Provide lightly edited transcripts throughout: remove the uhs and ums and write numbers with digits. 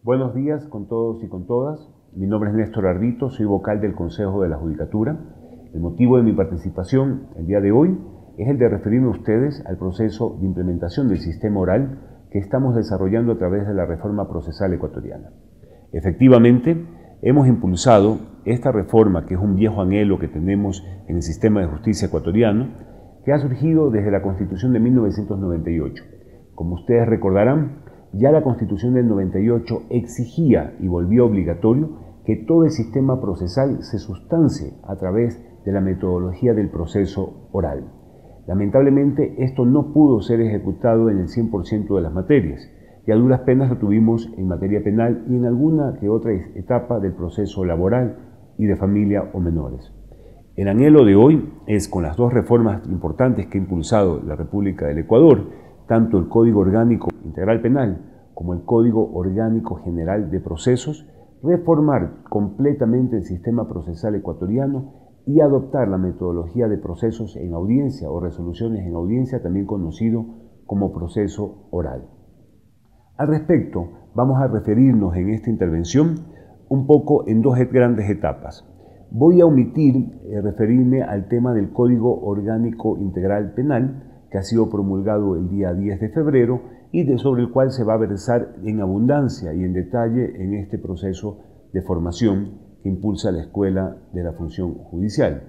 Buenos días con todos y con todas. Mi nombre es Néstor Ardito, soy vocal del Consejo de la Judicatura. El motivo de mi participación el día de hoy es el de referirme a ustedes al proceso de implementación del sistema oral que estamos desarrollando a través de la reforma procesal ecuatoriana. Efectivamente, hemos impulsado esta reforma, que es un viejo anhelo que tenemos en el sistema de justicia ecuatoriano, que ha surgido desde la Constitución de 1998. Como ustedes recordarán, ya la Constitución del 98 exigía y volvió obligatorio que todo el sistema procesal se sustancie a través de la metodología del proceso oral. Lamentablemente, esto no pudo ser ejecutado en el 100% de las materias, y a duras penas lo tuvimos en materia penal y en alguna que otra etapa del proceso laboral y de familia o menores. El anhelo de hoy es, con las dos reformas importantes que ha impulsado la República del Ecuador, tanto el Código Orgánico Integral Penal como el Código Orgánico General de Procesos, reformar completamente el sistema procesal ecuatoriano y adoptar la metodología de procesos en audiencia o resoluciones en audiencia, también conocido como proceso oral. Al respecto, vamos a referirnos en esta intervención un poco en dos grandes etapas. Voy a omitir referirme al tema del Código Orgánico Integral Penal, que ha sido promulgado el día 10 de febrero y sobre el cual se va a versar en abundancia y en detalle en este proceso de formación que impulsa la Escuela de la Función Judicial.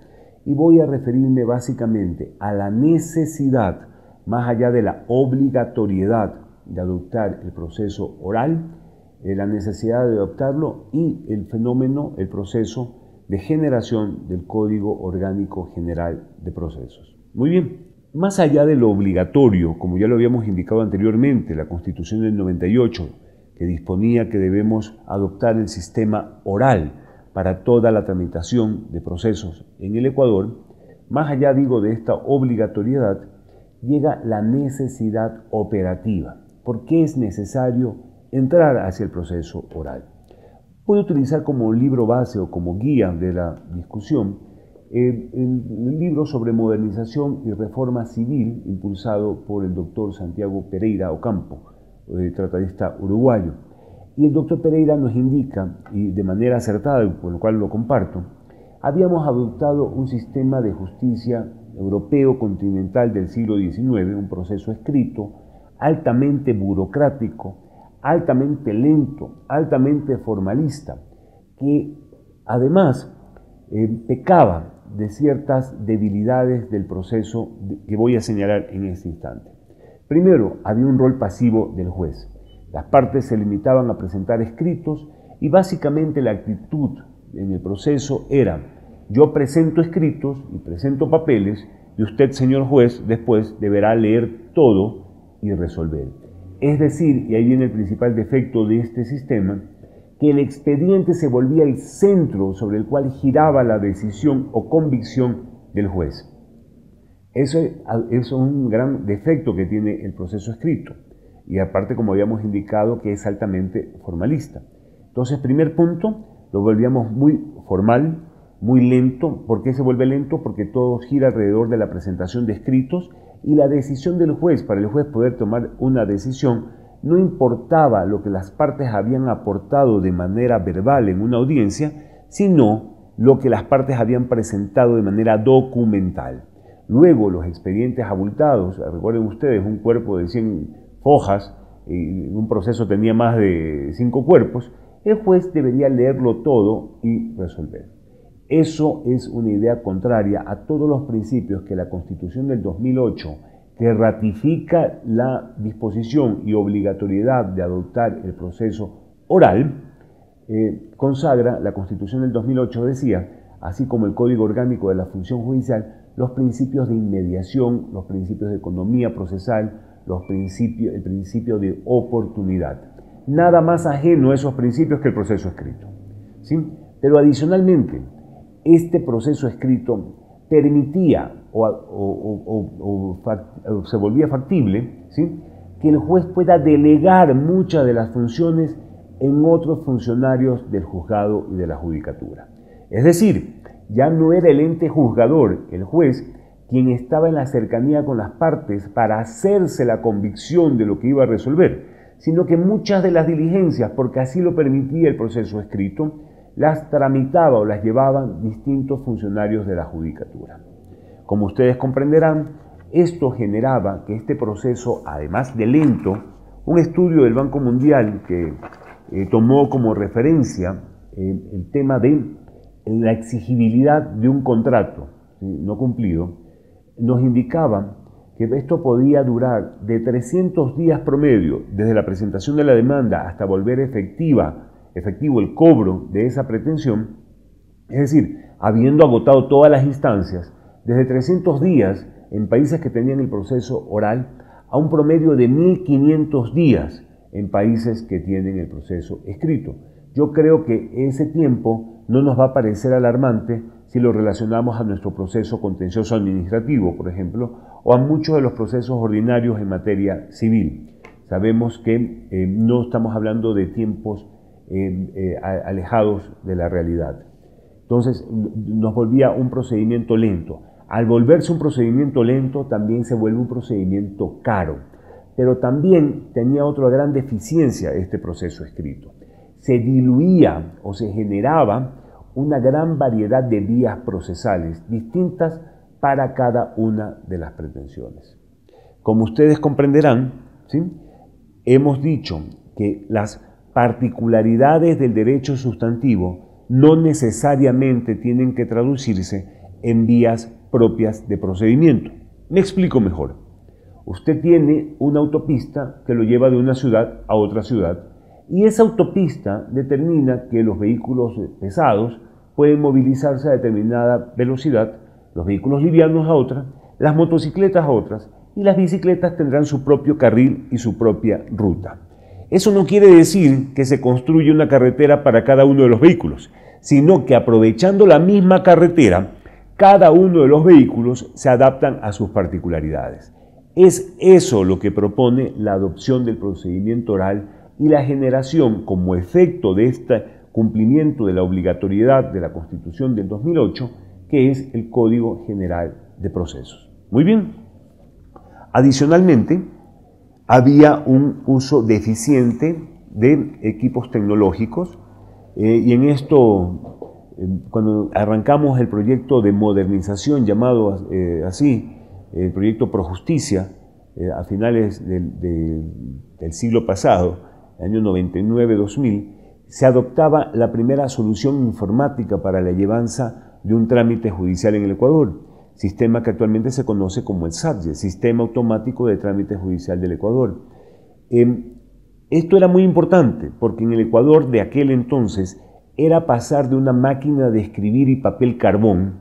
Y voy a referirme básicamente a la necesidad, más allá de la obligatoriedad de adoptar el proceso oral, la necesidad de adoptarlo y el fenómeno, el proceso de generación del Código Orgánico General de Procesos. Muy bien. Más allá de lo obligatorio, como ya lo habíamos indicado anteriormente, la Constitución del 98, que disponía que debemos adoptar el sistema oral para toda la tramitación de procesos en el Ecuador, más allá, digo, de esta obligatoriedad, llega la necesidad operativa. ¿Por qué es necesario entrar hacia el proceso oral? Puedo utilizar como libro base o como guía de la discusión el libro sobre modernización y reforma civil impulsado por el doctor Santiago Pereira Ocampo, tratadista uruguayo. Y el doctor Pereira nos indica, y de manera acertada, por lo cual lo comparto, habíamos adoptado un sistema de justicia europeo continental del siglo XIX, un proceso escrito, altamente burocrático, altamente lento, altamente formalista, que además pecaba de ciertas debilidades del proceso que voy a señalar en este instante. Primero, había un rol pasivo del juez. Las partes se limitaban a presentar escritos y básicamente la actitud en el proceso era: yo presento escritos y presento papeles y usted, señor juez, después deberá leer todo y resolver. Es decir, y ahí viene el principal defecto de este sistema, que el expediente se volvía el centro sobre el cual giraba la decisión o convicción del juez. Eso es un gran defecto que tiene el proceso escrito, y aparte, como habíamos indicado, que es altamente formalista. Entonces, primer punto, lo volvíamos muy formal, muy lento. ¿Por qué se vuelve lento? Porque todo gira alrededor de la presentación de escritos y la decisión del juez. Para el juez poder tomar una decisión, no importaba lo que las partes habían aportado de manera verbal en una audiencia, sino lo que las partes habían presentado de manera documental. Luego, los expedientes abultados, recuerden ustedes, un cuerpo de 100 hojas, un proceso tenía más de 5 cuerpos, el juez debería leerlo todo y resolver. Eso es una idea contraria a todos los principios que la Constitución del 2008, que ratifica la disposición y obligatoriedad de adoptar el proceso oral, consagra. La Constitución del 2008 decía, así como el Código Orgánico de la Función Judicial, los principios de inmediación, los principios de economía procesal, el principio de oportunidad. Nada más ajeno a esos principios que el proceso escrito, ¿sí? Pero adicionalmente, este proceso escrito permitía o se volvía factible, ¿sí?, que el juez pueda delegar muchas de las funciones en otros funcionarios del juzgado y de la judicatura. Es decir, ya no era el ente juzgador, el juez, quien estaba en la cercanía con las partes para hacerse la convicción de lo que iba a resolver, sino que muchas de las diligencias, porque así lo permitía el proceso escrito, las tramitaba o las llevaban distintos funcionarios de la judicatura. Como ustedes comprenderán, esto generaba que este proceso, además de lento, un estudio del Banco Mundial que tomó como referencia el tema de la exigibilidad de un contrato no cumplido, nos indicaba que esto podía durar de 300 días promedio desde la presentación de la demanda hasta volver efectivo el cobro de esa pretensión, es decir, habiendo agotado todas las instancias, desde 300 días en países que tenían el proceso oral a un promedio de 1.500 días en países que tienen el proceso escrito. Yo creo que ese tiempo no nos va a parecer alarmante si lo relacionamos a nuestro proceso contencioso administrativo, por ejemplo, o a muchos de los procesos ordinarios en materia civil. Sabemos que no estamos hablando de tiempos alejados de la realidad. Entonces, nos volvía un procedimiento lento. Al volverse un procedimiento lento, también se vuelve un procedimiento caro. Pero también tenía otra gran deficiencia este proceso escrito. Se diluía o se generaba una gran variedad de vías procesales distintas para cada una de las pretensiones. Como ustedes comprenderán, ¿sí?, hemos dicho que las particularidades del derecho sustantivo no necesariamente tienen que traducirse en vías propias de procedimiento. Me explico mejor. Usted tiene una autopista que lo lleva de una ciudad a otra ciudad y esa autopista determina que los vehículos pesados pueden movilizarse a determinada velocidad, los vehículos livianos a otra, las motocicletas a otras y las bicicletas tendrán su propio carril y su propia ruta. Eso no quiere decir que se construye una carretera para cada uno de los vehículos, sino que aprovechando la misma carretera, cada uno de los vehículos se adaptan a sus particularidades. Es eso lo que propone la adopción del procedimiento oral y la generación, como efecto de este cumplimiento de la obligatoriedad de la Constitución del 2008, que es el Código General de Procesos. Muy bien. Adicionalmente, había un uso deficiente de equipos tecnológicos y en esto, cuando arrancamos el proyecto de modernización llamado así, el proyecto Projusticia, a finales del siglo pasado, año 99-2000, se adoptaba la primera solución informática para la llevanza de un trámite judicial en el Ecuador, sistema que actualmente se conoce como el SATJE, Sistema Automático de Trámite Judicial del Ecuador. Esto era muy importante porque en el Ecuador de aquel entonces era pasar de una máquina de escribir y papel carbón,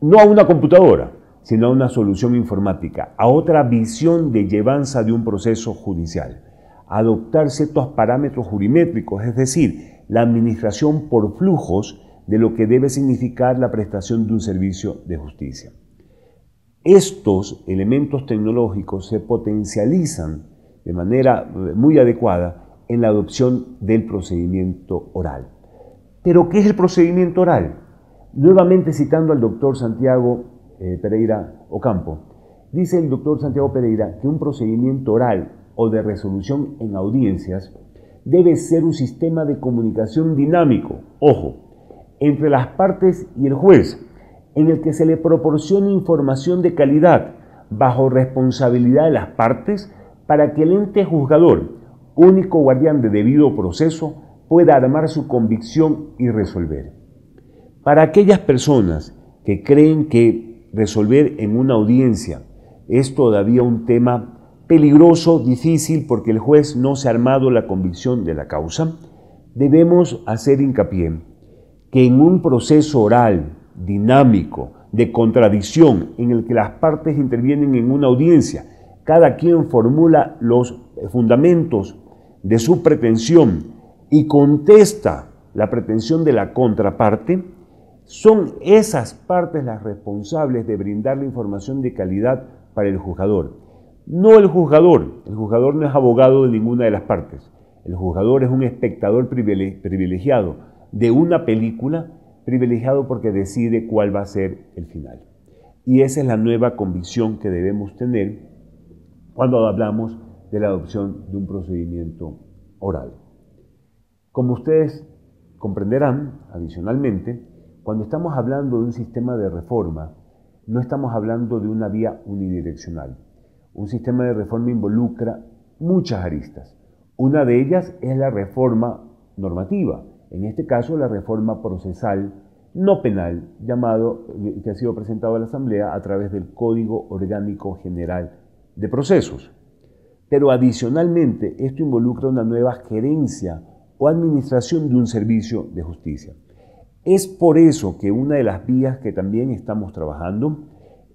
no a una computadora, sino a una solución informática, a otra visión de llevanza de un proceso judicial, adoptar ciertos parámetros jurimétricos, es decir, la administración por flujos de lo que debe significar la prestación de un servicio de justicia. Estos elementos tecnológicos se potencializan de manera muy adecuada en la adopción del procedimiento oral. ¿Pero qué es el procedimiento oral? Nuevamente citando al doctor Santiago Pereira Ocampo, dice el doctor Santiago Pereira que un procedimiento oral o de resolución en audiencias debe ser un sistema de comunicación dinámico, ojo, entre las partes y el juez, en el que se le proporcione información de calidad bajo responsabilidad de las partes para que el ente juzgador, único guardián de debido proceso, pueda armar su convicción y resolver. Para aquellas personas que creen que resolver en una audiencia es todavía un tema peligroso, difícil, porque el juez no se ha armado la convicción de la causa, debemos hacer hincapié que en un proceso oral, dinámico, de contradicción, en el que las partes intervienen en una audiencia, cada quien formula los fundamentos de su pretensión y contesta la pretensión de la contraparte, son esas partes las responsables de brindar la información de calidad para el juzgador. No el juzgador no es abogado de ninguna de las partes. El juzgador es un espectador privilegiado de una película, privilegiado porque decide cuál va a ser el final. Y esa es la nueva convicción que debemos tener cuando hablamos de la adopción de un procedimiento oral. Como ustedes comprenderán, adicionalmente, cuando estamos hablando de un sistema de reforma, no estamos hablando de una vía unidireccional. Un sistema de reforma involucra muchas aristas. Una de ellas es la reforma normativa, en este caso la reforma procesal no penal, que ha sido presentado a la Asamblea a través del Código Orgánico General de Procesos. Pero adicionalmente, esto involucra una nueva gerencia o administración de un servicio de justicia. Es por eso que una de las vías que también estamos trabajando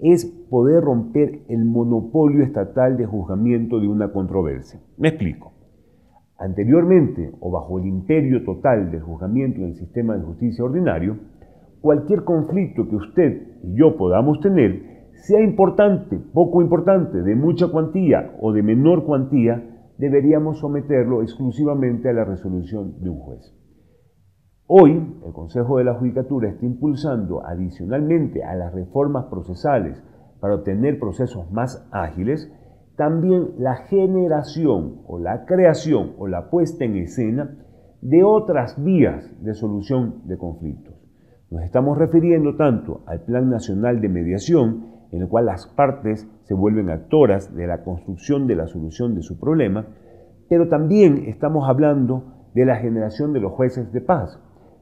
es poder romper el monopolio estatal de juzgamiento de una controversia. Me explico. Anteriormente, o bajo el imperio total del juzgamiento en el sistema de justicia ordinario, cualquier conflicto que usted y yo podamos tener, sea importante, poco importante, de mucha cuantía o de menor cuantía, deberíamos someterlo exclusivamente a la resolución de un juez. Hoy, el Consejo de la Judicatura está impulsando adicionalmente a las reformas procesales para obtener procesos más ágiles, también la generación o la creación o la puesta en escena de otras vías de solución de conflictos. Nos estamos refiriendo tanto al Plan Nacional de Mediación, en el cual las partes se vuelven actoras de la construcción de la solución de su problema, pero también estamos hablando de la generación de los jueces de paz,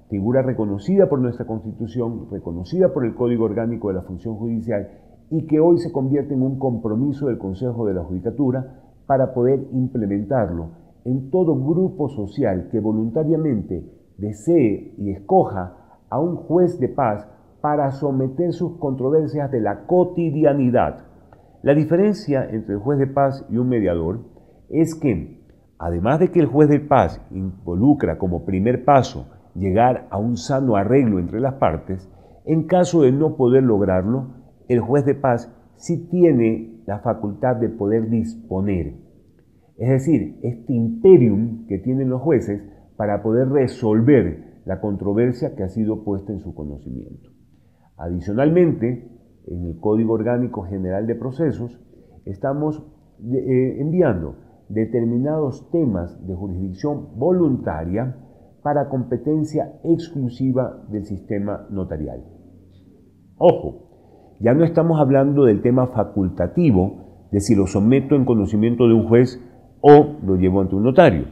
figura reconocida por nuestra Constitución, reconocida por el Código Orgánico de la Función Judicial y que hoy se convierte en un compromiso del Consejo de la Judicatura para poder implementarlo en todo grupo social que voluntariamente desee y escoja a un juez de paz para someter sus controversias de la cotidianidad. La diferencia entre el juez de paz y un mediador es que, además de que el juez de paz involucra como primer paso llegar a un sano arreglo entre las partes, en caso de no poder lograrlo, el juez de paz sí tiene la facultad de poder disponer. Es decir, este imperium que tienen los jueces para poder resolver la controversia que ha sido puesta en su conocimiento. Adicionalmente, en el Código Orgánico General de Procesos, estamos enviando determinados temas de jurisdicción voluntaria para competencia exclusiva del sistema notarial. Ojo, ya no estamos hablando del tema facultativo de si lo someto en conocimiento de un juez o lo llevo ante un notario.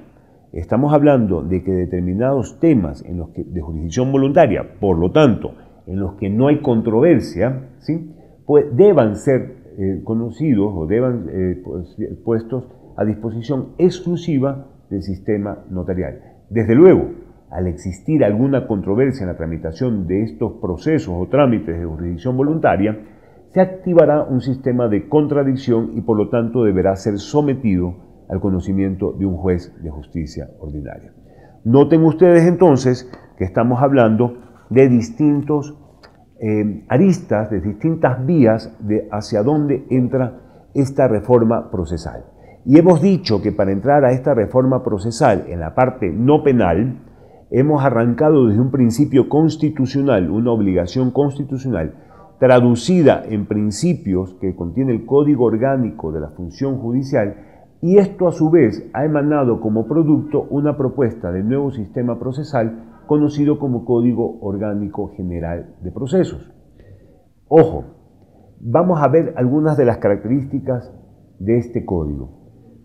Estamos hablando de que determinados temas de jurisdicción voluntaria, por lo tanto, en los que no hay controversia, ¿sí?, pues deban ser conocidos o deban puestos a disposición exclusiva del sistema notarial. Desde luego, al existir alguna controversia en la tramitación de estos procesos o trámites de jurisdicción voluntaria, se activará un sistema de contradicción y por lo tanto deberá ser sometido al conocimiento de un juez de justicia ordinaria. Noten ustedes entonces que estamos hablando de distintos aristas, de distintas vías hacia dónde entra esta reforma procesal. Y hemos dicho que para entrar a esta reforma procesal en la parte no penal, hemos arrancado desde un principio constitucional, una obligación constitucional, traducida en principios que contiene el Código Orgánico de la Función Judicial, y esto a su vez ha emanado como producto una propuesta de nuevo sistema procesal conocido como Código Orgánico General de Procesos. Ojo, vamos a ver algunas de las características de este código.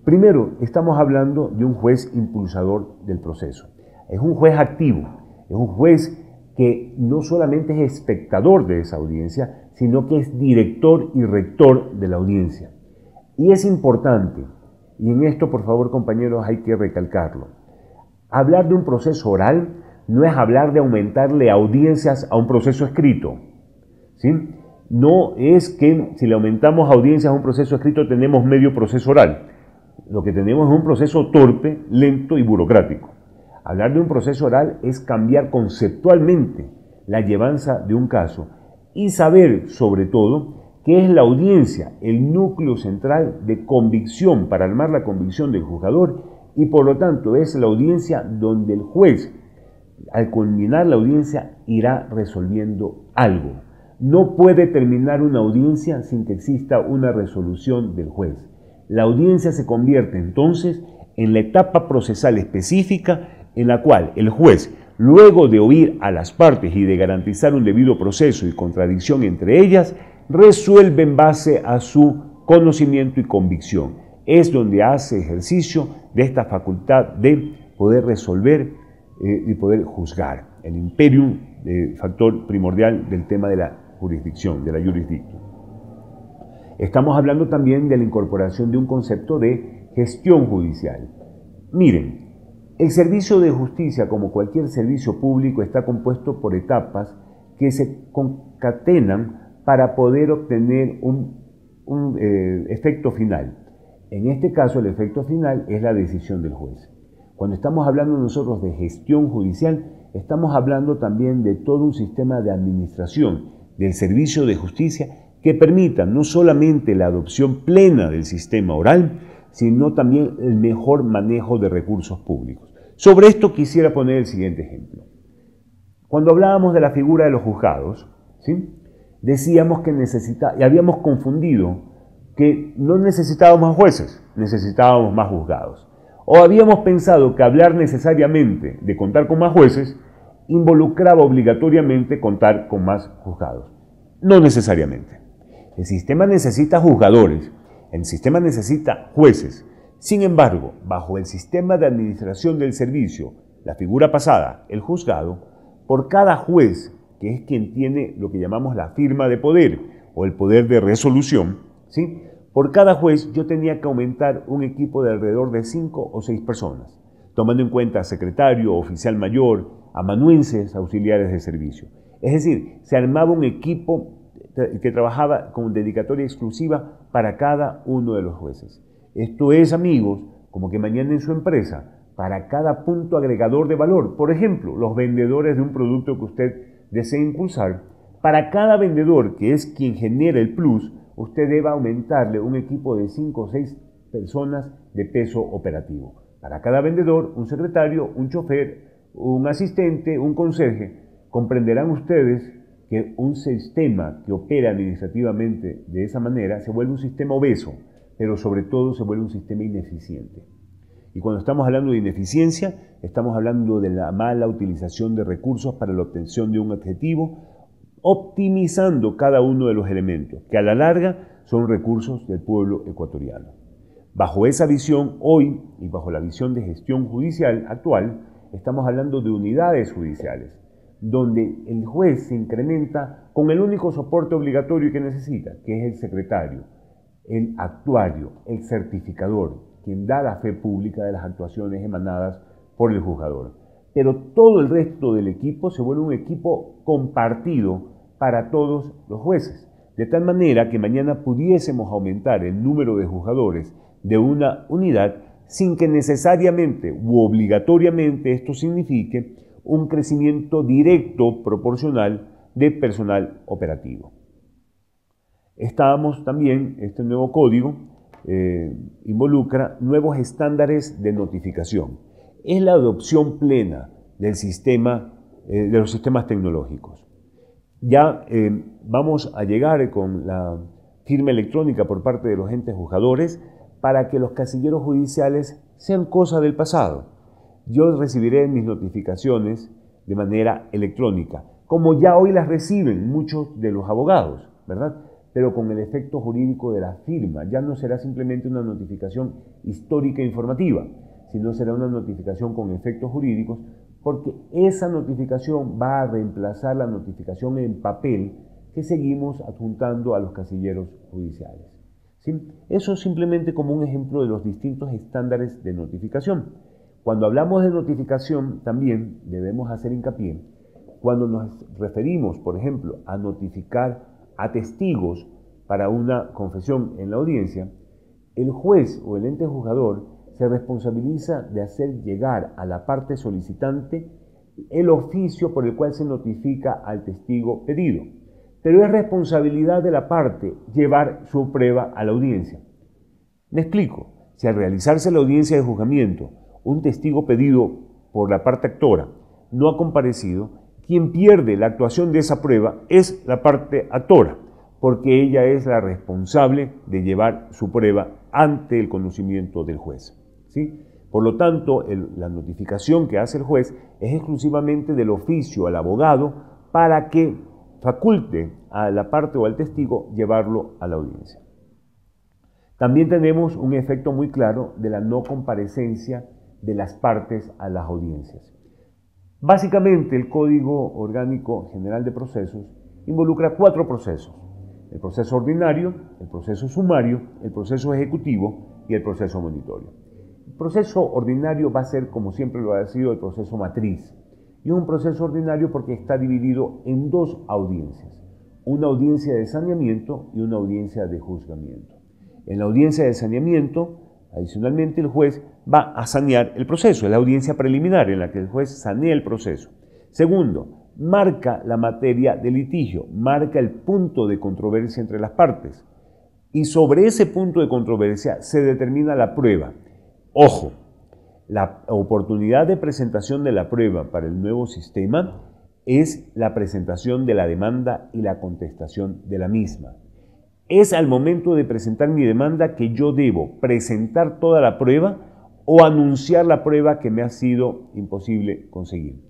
Primero, estamos hablando de un juez impulsador del proceso. Es un juez activo, es un juez que no solamente es espectador de esa audiencia, sino que es director y rector de la audiencia. Y es importante, y en esto por favor compañeros hay que recalcarlo, hablar de un proceso oral no es hablar de aumentarle audiencias a un proceso escrito, ¿sí? No es que si le aumentamos audiencias a un proceso escrito tenemos medio proceso oral. Lo que tenemos es un proceso torpe, lento y burocrático. Hablar de un proceso oral es cambiar conceptualmente la llevanza de un caso y saber, sobre todo, qué es la audiencia, el núcleo central de convicción para armar la convicción del juzgador y por lo tanto es la audiencia donde el juez, al culminar la audiencia, irá resolviendo algo. No puede terminar una audiencia sin que exista una resolución del juez. La audiencia se convierte entonces en la etapa procesal específica en la cual el juez, luego de oír a las partes y de garantizar un debido proceso y contradicción entre ellas, resuelve en base a su conocimiento y convicción. Es donde hace ejercicio de esta facultad de poder resolver y poder juzgar. El imperium, factor primordial del tema de la jurisdicción, de la jurisdicción. Estamos hablando también de la incorporación de un concepto de gestión judicial. Miren, el servicio de justicia, como cualquier servicio público, está compuesto por etapas que se concatenan para poder obtener un efecto final. En este caso, el efecto final es la decisión del juez. Cuando estamos hablando nosotros de gestión judicial, estamos hablando también de todo un sistema de administración del servicio de justicia que permita no solamente la adopción plena del sistema oral, sino también el mejor manejo de recursos públicos. Sobre esto quisiera poner el siguiente ejemplo. Cuando hablábamos de la figura de los juzgados, ¿sí?, decíamos que habíamos confundido que no necesitábamos más jueces, necesitábamos más juzgados. O habíamos pensado que hablar necesariamente de contar con más jueces involucraba obligatoriamente contar con más juzgados. No necesariamente. El sistema necesita juzgadores, el sistema necesita jueces. Sin embargo, bajo el sistema de administración del servicio, la figura pasada, el juzgado, por cada juez, que es quien tiene lo que llamamos la firma de poder o el poder de resolución, ¿sí?, por cada juez yo tenía que aumentar un equipo de alrededor de 5 o 6 personas, tomando en cuenta secretario, oficial mayor, amanuenses, auxiliares de servicio. Es decir, se armaba un equipo que trabajaba con dedicatoria exclusiva para cada uno de los jueces. Esto es, amigos, como que mañana en su empresa, para cada punto agregador de valor, por ejemplo, los vendedores de un producto que usted desea impulsar, para cada vendedor que es quien genera el plus, usted debe aumentarle un equipo de 5 o 6 personas de peso operativo. Para cada vendedor, un secretario, un chofer, un asistente, un conserje. Comprenderán ustedes que un sistema que opera administrativamente de esa manera se vuelve un sistema obeso, pero sobre todo se vuelve un sistema ineficiente. Y cuando estamos hablando de ineficiencia, estamos hablando de la mala utilización de recursos para la obtención de un objetivo, optimizando cada uno de los elementos, que a la larga son recursos del pueblo ecuatoriano. Bajo esa visión, hoy, y bajo la visión de gestión judicial actual, estamos hablando de unidades judiciales, donde el juez se incrementa con el único soporte obligatorio que necesita, que es el secretario, el actuario, el certificador, quien da la fe pública de las actuaciones emanadas por el juzgador. Pero todo el resto del equipo se vuelve un equipo compartido para todos los jueces, de tal manera que mañana pudiésemos aumentar el número de juzgadores de una unidad sin que necesariamente u obligatoriamente esto signifique un crecimiento directo proporcional de personal operativo. Este nuevo código involucra nuevos estándares de notificación. Es la adopción plena del sistema, de los sistemas tecnológicos. Ya vamos a llegar con la firma electrónica por parte de los entes juzgadores para que los casilleros judiciales sean cosa del pasado. Yo recibiré mis notificaciones de manera electrónica, como ya hoy las reciben muchos de los abogados, ¿verdad? Pero con el efecto jurídico de la firma. Ya no será simplemente una notificación histórica e informativa, sino será una notificación con efectos jurídicos, porque esa notificación va a reemplazar la notificación en papel que seguimos adjuntando a los casilleros judiciales. ¿Sí? Eso es simplemente como un ejemplo de los distintos estándares de notificación. Cuando hablamos de notificación, también debemos hacer hincapié cuando nos referimos, por ejemplo, a notificar a testigos para una confesión en la audiencia, el juez o el ente juzgador se responsabiliza de hacer llegar a la parte solicitante el oficio por el cual se notifica al testigo pedido. Pero es responsabilidad de la parte llevar su prueba a la audiencia. Me explico. Si al realizarse la audiencia de juzgamiento, un testigo pedido por la parte actora no ha comparecido, quien pierde la actuación de esa prueba es la parte actora, porque ella es la responsable de llevar su prueba ante el conocimiento del juez, ¿sí? Por lo tanto, la notificación que hace el juez es exclusivamente del oficio al abogado para que faculte a la parte o al testigo llevarlo a la audiencia. También tenemos un efecto muy claro de la no comparecencia de las partes a las audiencias. Básicamente, el Código Orgánico General de Procesos involucra 4 procesos: el proceso ordinario, el proceso sumario, el proceso ejecutivo y el proceso monitorio. El proceso ordinario va a ser, como siempre lo ha sido, el proceso matriz. Y es un proceso ordinario porque está dividido en 2 audiencias: una audiencia de saneamiento y una audiencia de juzgamiento. En la audiencia de saneamiento, adicionalmente, el juez va a sanear el proceso, es la audiencia preliminar en la que el juez sanea el proceso. Segundo, marca la materia de litigio, marca el punto de controversia entre las partes. Y sobre ese punto de controversia se determina la prueba. Ojo, la oportunidad de presentación de la prueba para el nuevo sistema es la presentación de la demanda y la contestación de la misma. Es al momento de presentar mi demanda que yo debo presentar toda la prueba o anunciar la prueba que me ha sido imposible conseguir.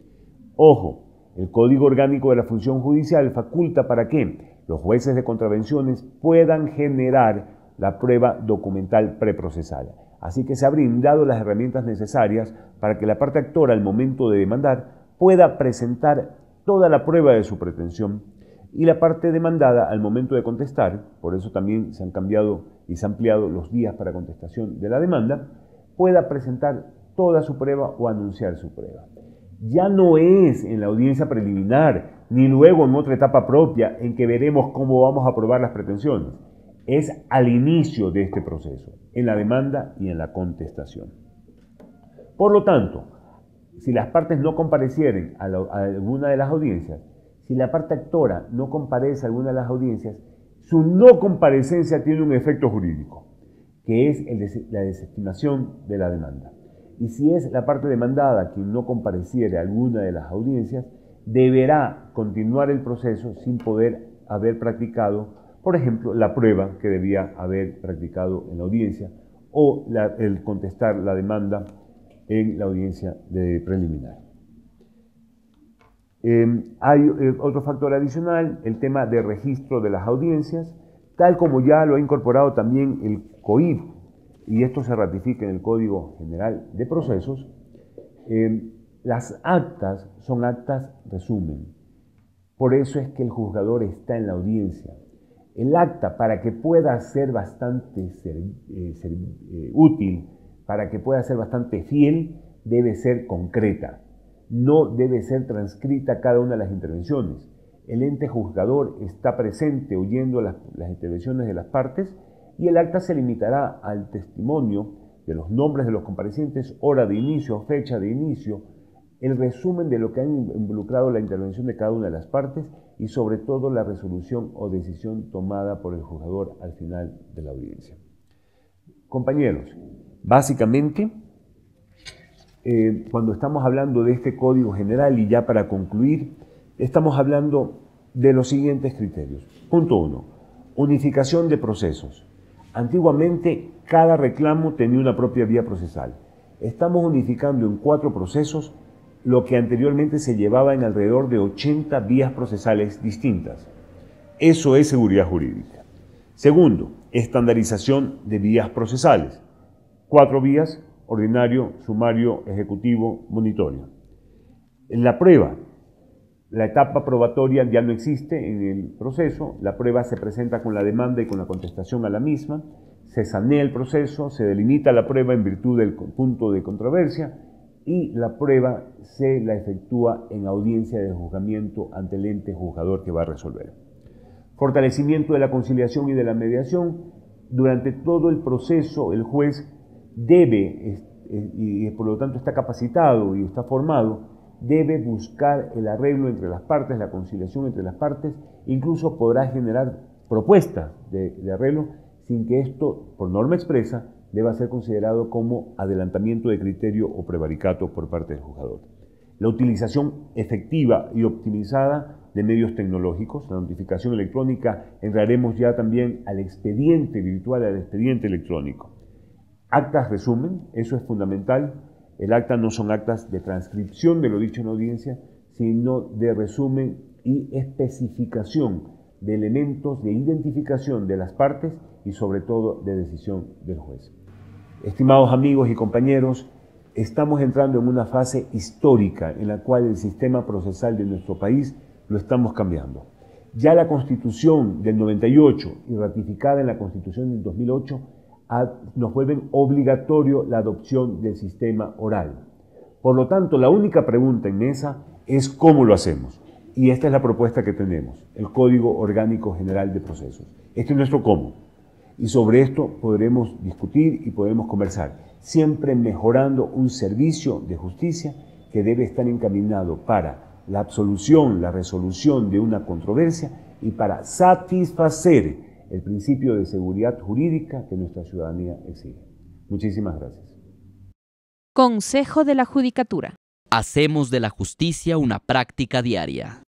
Ojo, el Código Orgánico de la Función Judicial faculta para que los jueces de contravenciones puedan generar la prueba documental preprocesal. Así que se han brindado las herramientas necesarias para que la parte actora, al momento de demandar, pueda presentar toda la prueba de su pretensión, y la parte demandada, al momento de contestar, por eso también se han cambiado y se han ampliado los días para contestación de la demanda, pueda presentar toda su prueba o anunciar su prueba. Ya no es en la audiencia preliminar, ni luego en otra etapa propia en que veremos cómo vamos a aprobar las pretensiones. Es al inicio de este proceso, en la demanda y en la contestación. Por lo tanto, si las partes no comparecieren a alguna de las audiencias, si la parte actora no comparece a alguna de las audiencias, su no comparecencia tiene un efecto jurídico, que es la desestimación de la demanda. Y si es la parte demandada quien no compareciere a alguna de las audiencias, deberá continuar el proceso sin poder haber practicado, por ejemplo, la prueba que debía haber practicado en la audiencia o el contestar la demanda en la audiencia preliminar. Hay otro factor adicional, el tema de registro de las audiencias, tal como ya lo ha incorporado también el COIP, y esto se ratifica en el Código General de Procesos. Las actas son actas resumen. Por eso es que el juzgador está en la audiencia. El acta, para que pueda ser bastante útil, para que pueda ser bastante fiel, debe ser concreta. No debe ser transcrita cada una de las intervenciones. El ente juzgador está presente oyendo las intervenciones de las partes y el acta se limitará al testimonio de los nombres de los comparecientes, hora de inicio, fecha de inicio, el resumen de lo que han involucrado la intervención de cada una de las partes y sobre todo la resolución o decisión tomada por el juzgador al final de la audiencia. Compañeros, básicamente, cuando estamos hablando de este Código General, y ya para concluir, estamos hablando de los siguientes criterios. Punto 1. Unificación de procesos. Antiguamente, cada reclamo tenía una propia vía procesal. Estamos unificando en 4 procesos lo que anteriormente se llevaba en alrededor de 80 vías procesales distintas. Eso es seguridad jurídica. Segundo, estandarización de vías procesales. 4 vías: ordinario, sumario, ejecutivo, monitorio. En la prueba, la etapa probatoria ya no existe en el proceso, la prueba se presenta con la demanda y con la contestación a la misma, se sanea el proceso, se delimita la prueba en virtud del punto de controversia y la prueba se la efectúa en audiencia de juzgamiento ante el ente juzgador que va a resolver. Fortalecimiento de la conciliación y de la mediación. Durante todo el proceso el juez debe, y por lo tanto está capacitado y está formado, debe buscar el arreglo entre las partes, la conciliación entre las partes, incluso podrá generar propuestas de arreglo sin que esto, por norma expresa, deba ser considerado como adelantamiento de criterio o prevaricato por parte del juzgador. La utilización efectiva y optimizada de medios tecnológicos, la notificación electrónica, entraremos ya también al expediente virtual, al expediente electrónico. Actas resumen, eso es fundamental. El acta no son actas de transcripción de lo dicho en audiencia, sino de resumen y especificación de elementos de identificación de las partes y sobre todo de decisión del juez. Estimados amigos y compañeros, estamos entrando en una fase histórica en la cual el sistema procesal de nuestro país lo estamos cambiando. Ya la Constitución del 98 y ratificada en la Constitución del 2008 nos vuelven obligatorio la adopción del sistema oral. Por lo tanto, la única pregunta en mesa es cómo lo hacemos. Y esta es la propuesta que tenemos, el Código Orgánico General de Procesos. Este es nuestro cómo. Y sobre esto podremos discutir y podremos conversar, siempre mejorando un servicio de justicia que debe estar encaminado para la absolución, la resolución de una controversia y para satisfacer el principio de seguridad jurídica que nuestra ciudadanía exige. Muchísimas gracias. Consejo de la Judicatura. Hacemos de la justicia una práctica diaria.